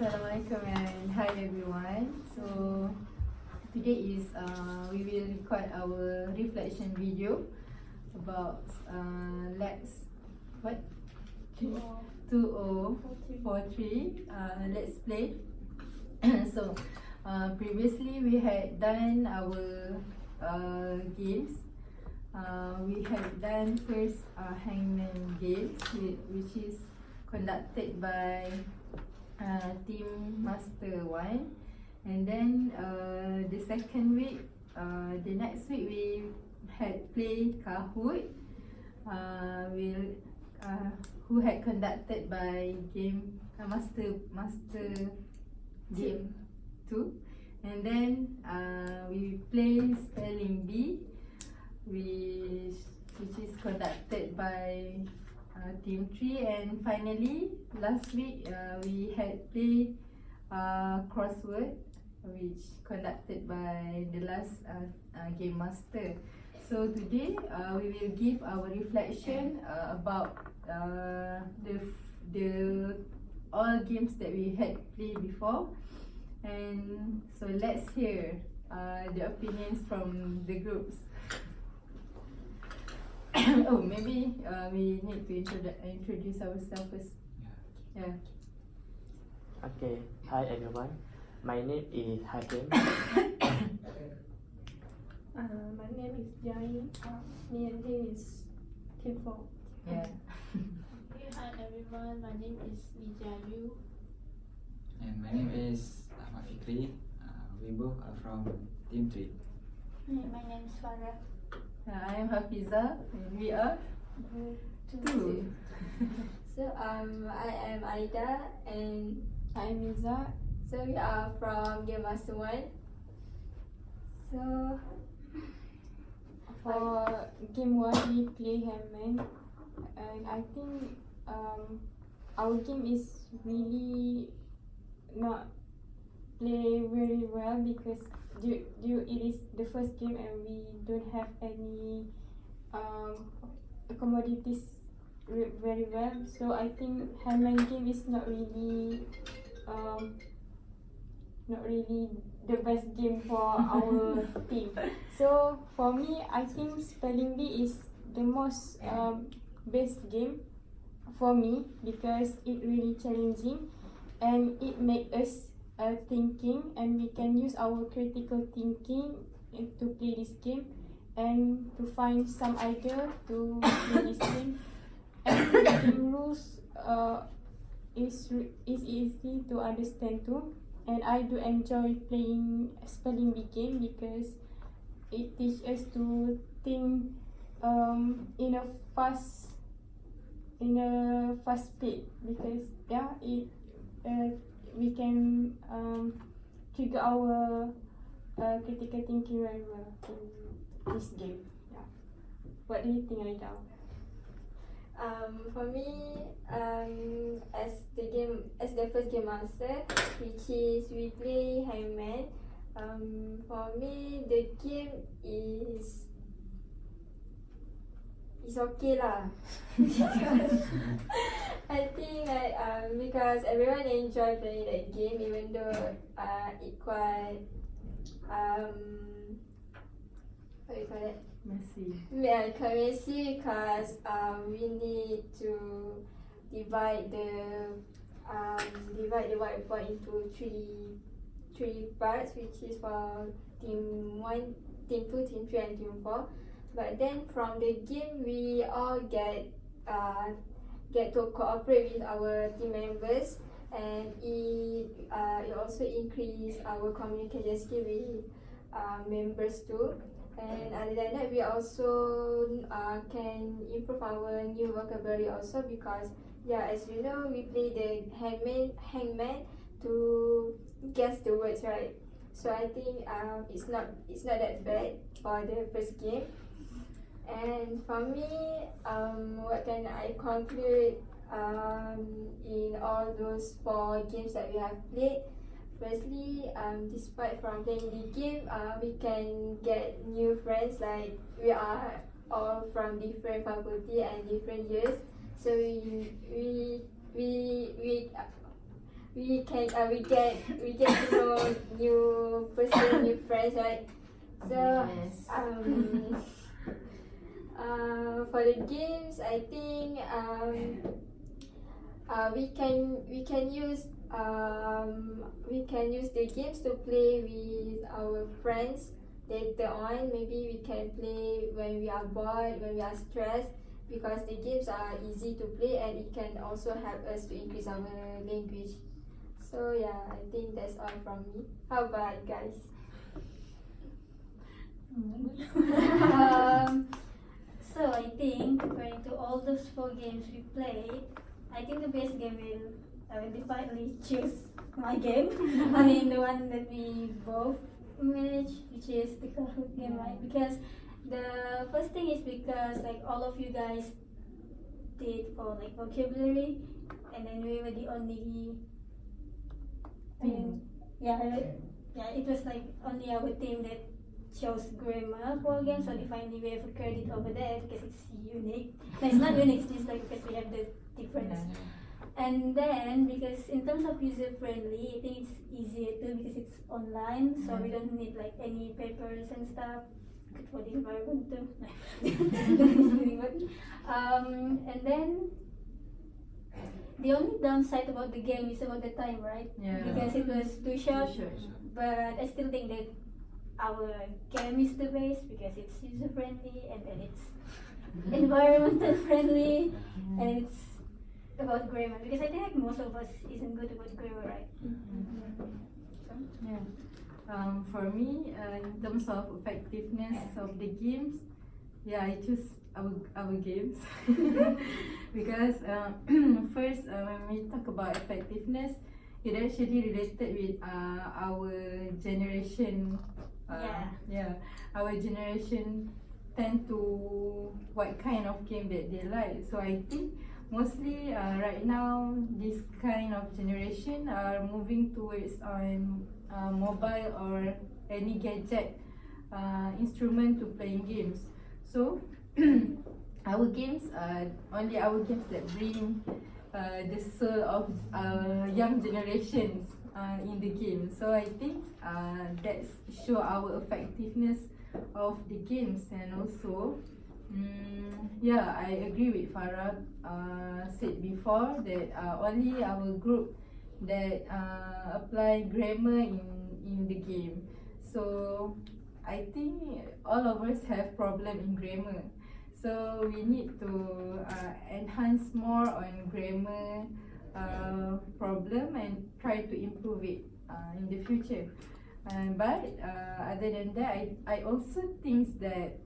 Assalamualaikum and hi everyone. So today is we will record our reflection video about let's what 2043 let's play. So previously we had done our games. We had done first hangman games which is conducted by Team Master 1, and then the second week, the next week we had played Kahoot, who had conducted by Game Master Game 2, and then we play Spelling Bee, which is conducted by Team 3, and finally last week we had played Crossword, which conducted by the last Game Master. So today we will give our reflection about the all games that we had played before, and so let's hear the opinions from the groups. Oh, maybe we need to introduce ourselves first. Yeah. Okay, hi everyone. My name is Hakim. My name is Jai. Me and him is Tim Fong. Yeah. Okay, hi everyone, my name is Lija Yu. And my name is Ahmad Fikri. We both are from Team 3. My name is Farah. I am Hafiza and we are two. So I am Aida and I'm Iza. So we are from Game Master 1. So for game 1 we play Hangman, and I think our game is really not play very well because it is the first game and we don't have any commodities very well. So I think Hangman game is not really the best game for our team. So for me, I think Spelling Bee is the most best game for me because it really challenging and it make us thinking, and we can use our critical thinking to play this game and to find some idea to play this game. And the game rules is easy to understand too, and I do enjoy playing Spelling Bee game because it teaches us to think in a fast speed, because we can trigger our critical thinking very well in this game. Yeah. What do you think, Aida? For me, as the first game master, which is we play Hangman. For me, the game is okay lah. Because I think because everyone enjoy playing that game, even though it quite what do you call it? Messy. Yeah, quite messy because we need to divide the whiteboard into three parts, which is for team 1, team 2, team 3 and team 4. But then from the game we all get to cooperate with our team members, and it also increase our communication skill with members too. And other than that, we also can improve our new vocabulary also, because as you know, we play the hangman to guess the words, right? So I think it's not that bad for the first game. And for me, what can I conclude in all those 4 games that we have played? Firstly, despite from playing the game, we can get new friends. Like, we are all from different faculty and different years, so we we get to know new person, new friends, right? So Yes. for the games, I think we can use the games to play with our friends later on. Maybe we can play when we are bored, when we are stressed, because the games are easy to play and it can also help us to increase our language. So yeah, I think that's all from me. How about you guys? So I think comparing to all those 4 games we played, I think the best game I will definitely choose my game. I mean the one that we both manage, which is the Kahoot game, right? Because the first thing is because like all of you guys did for like vocabulary, and then we were the only. I mean, yeah, it was like only our team that chose grammar for a game, so definitely we have a credit over there because it's unique. No, it's not unique, it's just like because we have the difference. And then because in terms of user friendly, I think it's easier too because it's online, so we don't need like any papers and stuff. Good for the environment too. And then the only downside about the game is about the time, right? Yeah. Because it was too short. Sure. But I still think that our game is the best because it's user friendly and then it's environmental friendly and it's about grammar, because I think like most of us isn't good about grammar, right? So, Yeah. For me, in terms of effectiveness of the games, yeah, I choose our games because first when we talk about effectiveness, it actually related with our generation. Yeah, our generation tend to what kind of game that they like. So I think mostly right now this kind of generation are moving towards on mobile or any gadget instrument to playing games. So our games are only our games that bring the soul of young generations in the game. So I think that show our effectiveness of the games. And also yeah, I agree with Farah said before that only our group that apply grammar in the game. So I think all of us have problem in grammar. So we need to enhance more on grammar problem and try to improve it in the future. But other than that, I also think that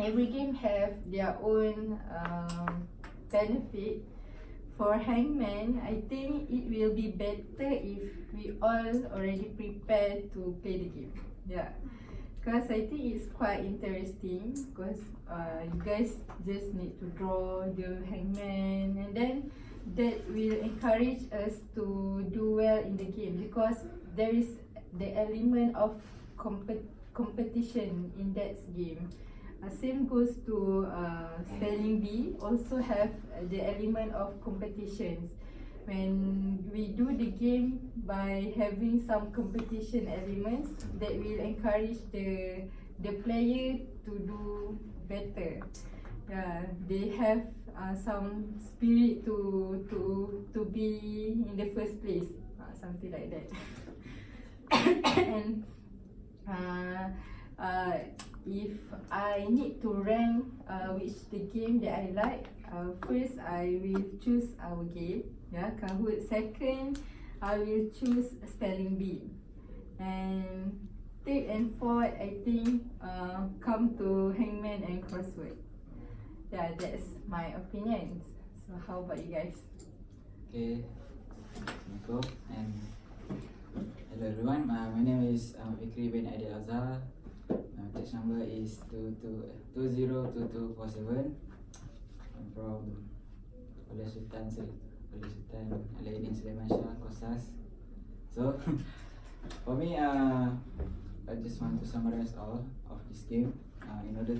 every game have their own benefit. For Hangman, I think it will be better if we all already prepared to play the game. Yeah, because I think it's quite interesting. Because you guys just need to draw the Hangman, and then that will encourage us to do well in the game because there is the element of competition in that game. Same goes to spelling bee, also have the element of competitions. When we do the game by having some competition elements, that will encourage the player to do better. Yeah, they have some spirit to be in the first place, something like that. And if I need to rank which the game that I like, first I will choose our game, yeah, Kahoot. Second, I will choose spelling bee. And third and fourth, I think come to Hangman and crossword. Yeah, that's my opinion. So how about you guys? Okay, Assalamualaikum and hello everyone. My name is Fikri bin Adil Azhar. My text number is 222247. I'm from Kuala Sultan Alaidin Sulaiman Shah, Kostas. So for me, I just want to summarize all of this game. In order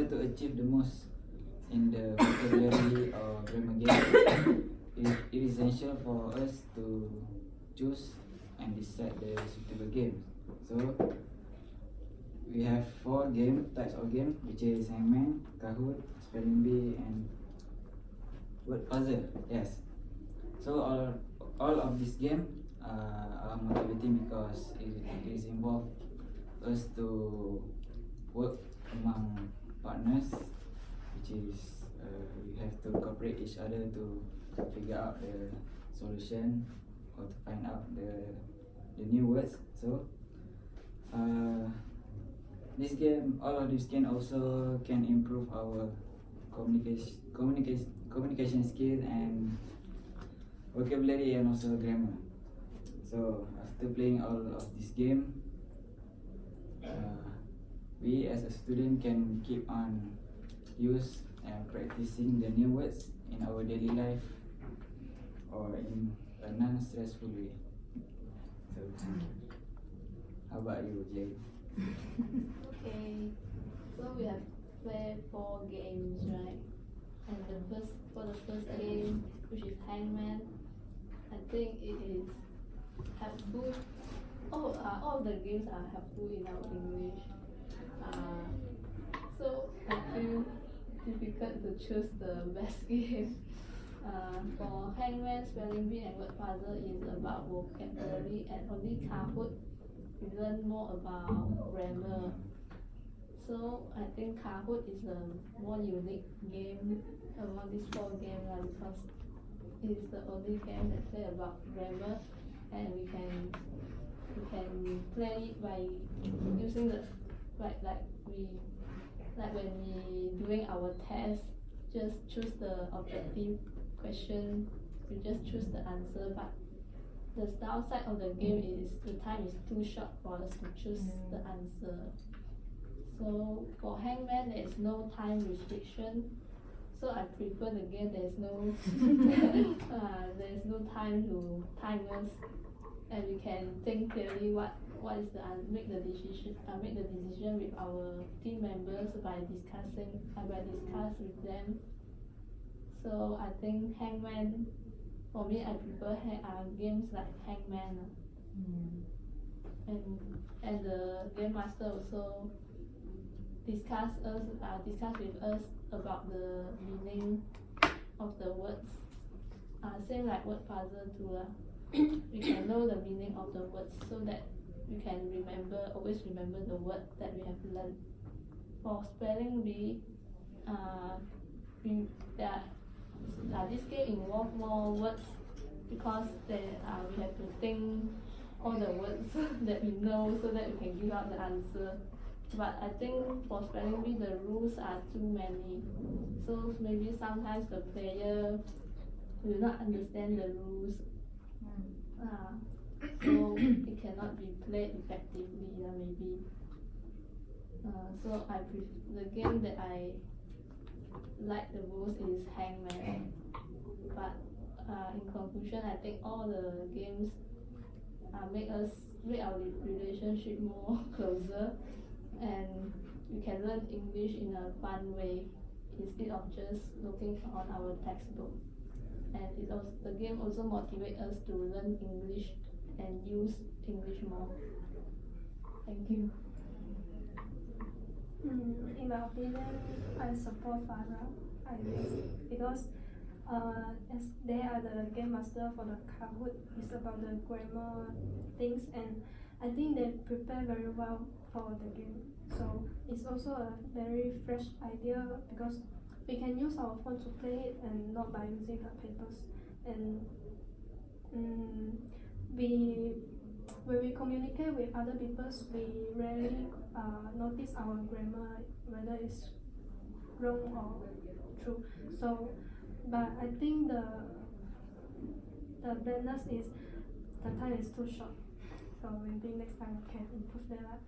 to achieve the most in the vocabulary or grammar game, it is essential for us to choose and decide the suitable game. So we have 4 types of game, which is Hangman, Kahoot, Spelling Bee, and Word Puzzle. Yes. So all of this game are motivating because it is involved us to work among partners, which is we have to cooperate each other to figure out the solution or to find out the new words. So this game, all of this game also can improve our communication skill and vocabulary and also grammar. So after playing all of this game, we as a student can keep on use and practicing the new words in our daily life or in a non-stressful way. So how about you, Jay? Okay, so we have played 4 games, right? And for the first game, which is Hangman, I think it is helpful. All the games are helpful in our English. So I feel difficult to choose the best game. For Hangman, Spelling Bee, and Word Puzzle is about vocabulary, and only Kahoot we learn more about grammar. So I think Kahoot is a more unique game among these 4 games because it is the only game that play about grammar, and we can play it by using the like when we doing our test, just choose the objective question, we just choose the answer. But the downside of the game is the time is too short for us to choose the answer. So for Hangman, there is no time restriction. So I prefer the game there is no there is no time to time us, and we can think clearly what is the make the decision with our team members by discuss with them. So I think Hangman, for me, I prefer games like Hangman. And the game master also discuss with us about the meaning of the words. Same like Word Puzzle too. We can know the meaning of the words so that we can always remember the word that we have learned. For Spelling Bee, this game involves more words because we have to think all the words that we know so that we can give out the answer. But I think for Spelling Bee, the rules are too many. So maybe sometimes the player will not understand the rules. So it cannot be played effectively, maybe. So the game that I like the most is Hangman. But in conclusion, I think all the games make our relationship more closer, and we can learn English in a fun way instead of just looking on our textbook. And the game also motivates us to learn English and use English more. Thank you. In my opinion, I support Farah. I think because as they are the game master for the Kahoot, it's about the grammar things, and I think they prepare very well for the game. So it's also a very fresh idea because we can use our phone to play it and not by using the papers. And when we communicate with other people, we rarely notice our grammar, whether it's wrong or true. So, but I think the badness is the time is too short. So maybe next time we can improve that.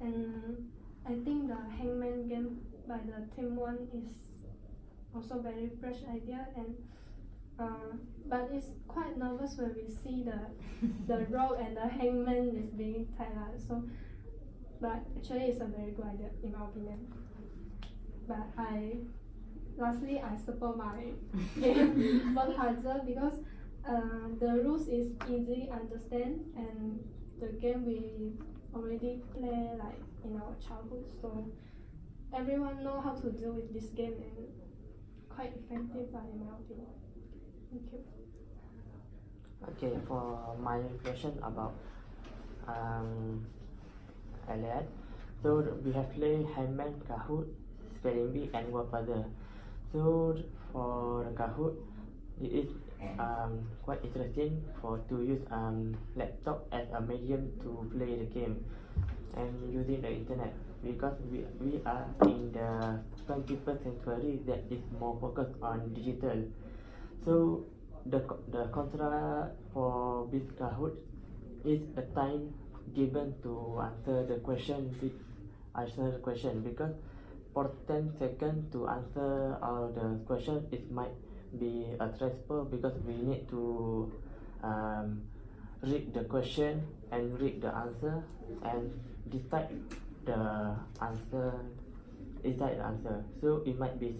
And I think the Hangman game by the Team 1 is also very fresh idea, and but it's quite nervous when we see the rope and the hangman is being tied up. So, but actually it's a very good idea in my opinion. But I lastly, I support my game Word Puzzle because the rules is easy understand and the game we already play like in our childhood, so everyone know how to deal with this game and quite effective in my opinion. Thank you. Okay, for my question about Elliot. So we have played Hangman, Kahoot, Spelling Bee, and Word Puzzle. So for the Kahoot, it is quite interesting to use laptop as a medium to play the game and using the internet because we are in the 21st century that is more focused on digital. So the contra for this Kahoot is a time given to answer the question because for 10 seconds to answer all the question it might be stressful because we need to read the question and read the answer and decide the answer inside the answer. So it might be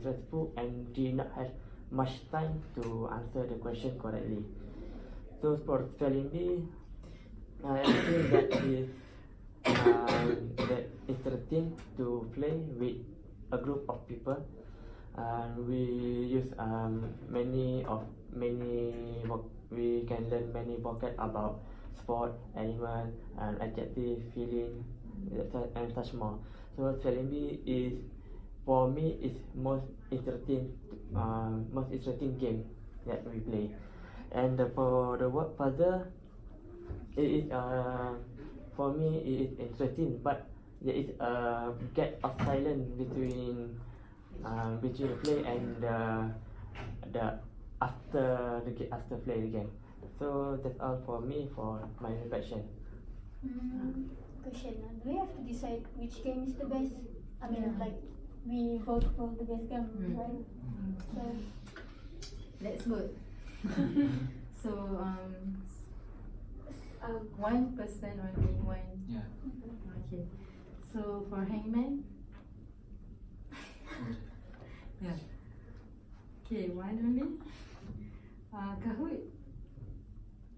stressful and do not have much time to answer the question correctly. So for spelling bee, I think that is that interesting to play with a group of people. We use we can learn many vocab about sport, animal, adjective, feeling, and such more. So spelling bee is for me is most interesting game that we play. And for the word puzzle, it is for me it is interesting, but there is a gap of silence between the play and the after play the game. So that's all for me for my reflection. Question: do we have to decide which game is the best? I mean, like we vote for the best game, right? So Let's vote. So one person only one. Yeah. Okay. So for Hangman. Yeah. Okay, one only. Kahoot.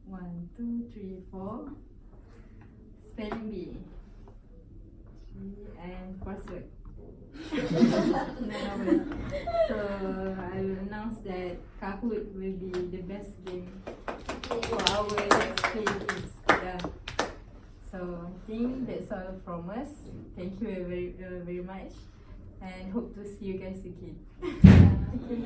1, 2, 3, 4. Spelling bee. 3 and crossword. So I will announce that Kahoot will be the best game for our Let's Play games. Yeah. So I think that's all from us. Thank you very much, and hope to see you guys again. Thank you.